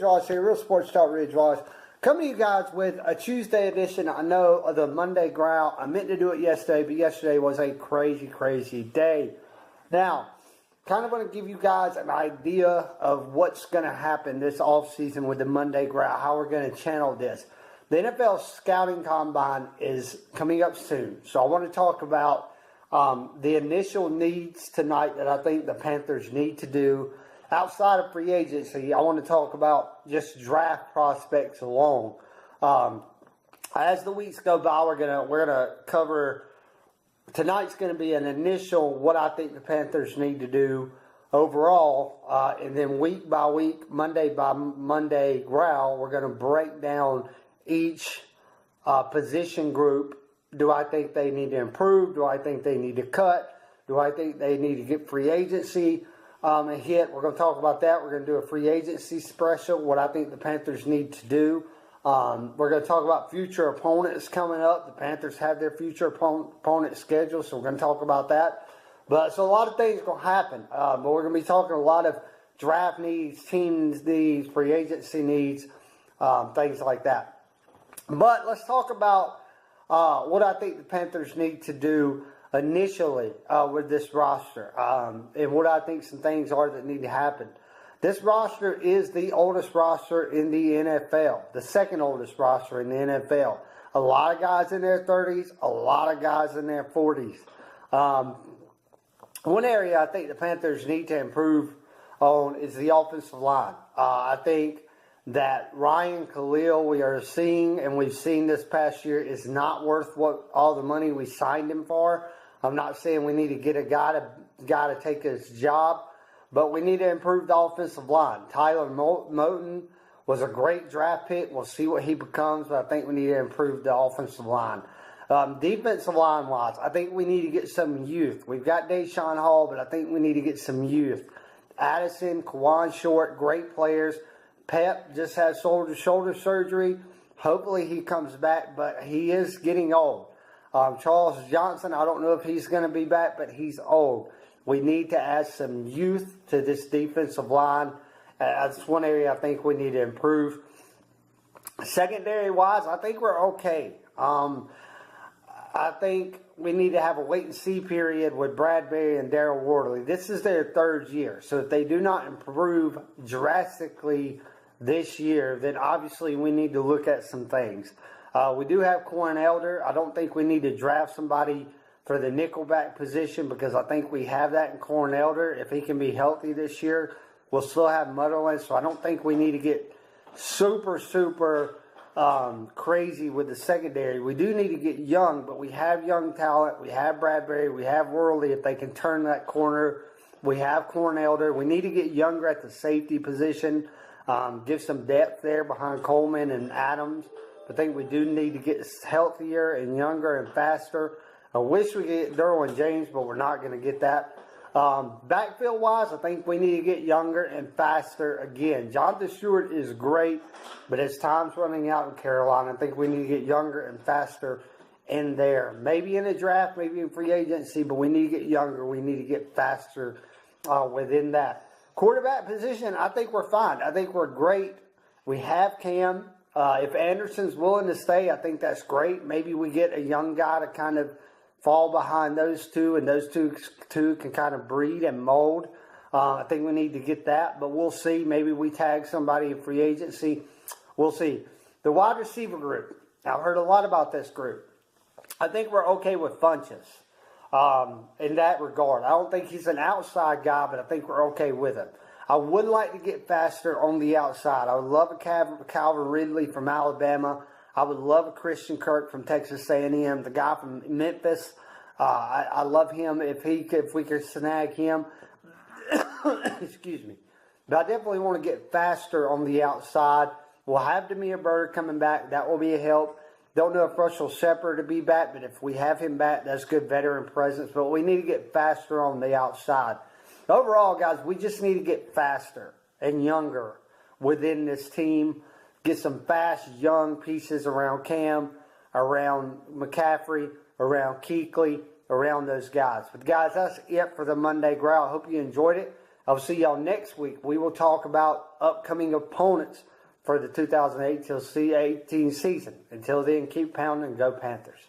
Ridge here, Real Sports Talk Ridge. Coming to you guys with a Tuesday edition, I know, of the Monday Growl. I meant to do it yesterday, but yesterday was a crazy, crazy day. Now, kind of want to give you guys an idea of what's going to happen this offseason with the Monday Growl, how we're going to channel this. The NFL Scouting Combine is coming up soon, so I want to talk about the initial needs tonight that I think the Panthers need to do. Outside of free agency, I want to talk about just draft prospects alone. As the weeks go by, we're gonna cover. Tonight's going to be an initial what I think the Panthers need to do overall, and then week by week, Monday by Monday Growl, we're going to break down each position group. Do I think they need to improve? Do I think they need to cut? Do I think they need to get free agency a hit? We're going to talk about that. We're going to do a free agency special, what I think the Panthers need to do. We're going to talk about future opponents coming up. The Panthers have their future opponent schedule, so we're going to talk about that. But so a lot of things are going to happen. But we're going to be talking a lot of draft needs, teams needs, free agency needs, things like that. But let's talk about what I think the Panthers need to do initially with this roster, and what I think some things are that need to happen. This roster is the oldest roster in the NFL, the second oldest roster in the NFL. A lot of guys in their 30s, a lot of guys in their 40s. One area I think the Panthers need to improve on is the offensive line. I think that Ryan Khalil, we are seeing, and we've seen this past year, is not worth what all the money we signed him for. I'm not saying we need to get a guy to take his job, but we need to improve the offensive line. Tyler Moton was a great draft pick. We'll see what he becomes, but I think we need to improve the offensive line. Defensive line-wise, I think we need to get some youth. We've got Deshaun Hall, but I think we need to get some youth. Addison, Kawan Short, great players. Pep just had shoulder surgery. Hopefully he comes back, but he is getting old. Charles Johnson, I don't know if he's going to be back, but he's old. We need to add some youth to this defensive line. That's one area I think we need to improve. Secondary-wise, I think we're okay. I think we need to have a wait-and-see period with Bradbury and Darryl Wardley. This is their third year, so if they do not improve drastically this year, then obviously we need to look at some things. We do have Corn Elder. I don't think we need to draft somebody for the nickelback position because I think we have that in Corn Elder. If he can be healthy this year, we'll still have Mutterland. So I don't think we need to get super crazy with the secondary. We do need to get young, but we have young talent. We have Bradbury. We have Worley if they can turn that corner. We have Corn Elder. We need to get younger at the safety position. Give some depth there behind Coleman and Adams. I think we do need to get healthier and younger and faster. I wish we could get Derwin James, but we're not going to get that. Backfield-wise, I think we need to get younger and faster again. Jonathan Stewart is great, but his time's running out in Carolina. I think we need to get younger and faster in there. Maybe in a draft, maybe in free agency, but we need to get younger. We need to get faster within that. Quarterback position, I think we're fine. I think we're great. We have Cam. If Anderson's willing to stay, I think that's great. Maybe we get a young guy to kind of fall behind those two, and those two can kind of breed and mold. I think we need to get that, but we'll see. Maybe we tag somebody in free agency. We'll see. The wide receiver group. I've heard a lot about this group. I think we're okay with Funchess in that regard. I don't think he's an outside guy, but I think we're okay with him. I would like to get faster on the outside. I would love a Calvin Ridley from Alabama. I would love a Christian Kirk from Texas A&M. The guy from Memphis, I love him if we could snag him. Excuse me. But I definitely want to get faster on the outside. We'll have Damiere Byrd coming back. That will be a help. Don't know if Russell Shepard will be back, but if we have him back, that's good veteran presence. But we need to get faster on the outside. Overall, guys, we just need to get faster and younger within this team. Get some fast, young pieces around Cam, around McCaffrey, around Kuechly, around those guys. But, guys, that's it for the Monday Growl. I hope you enjoyed it. I'll see y'all next week. We will talk about upcoming opponents for the 2018 season. Until then, keep pounding and go Panthers.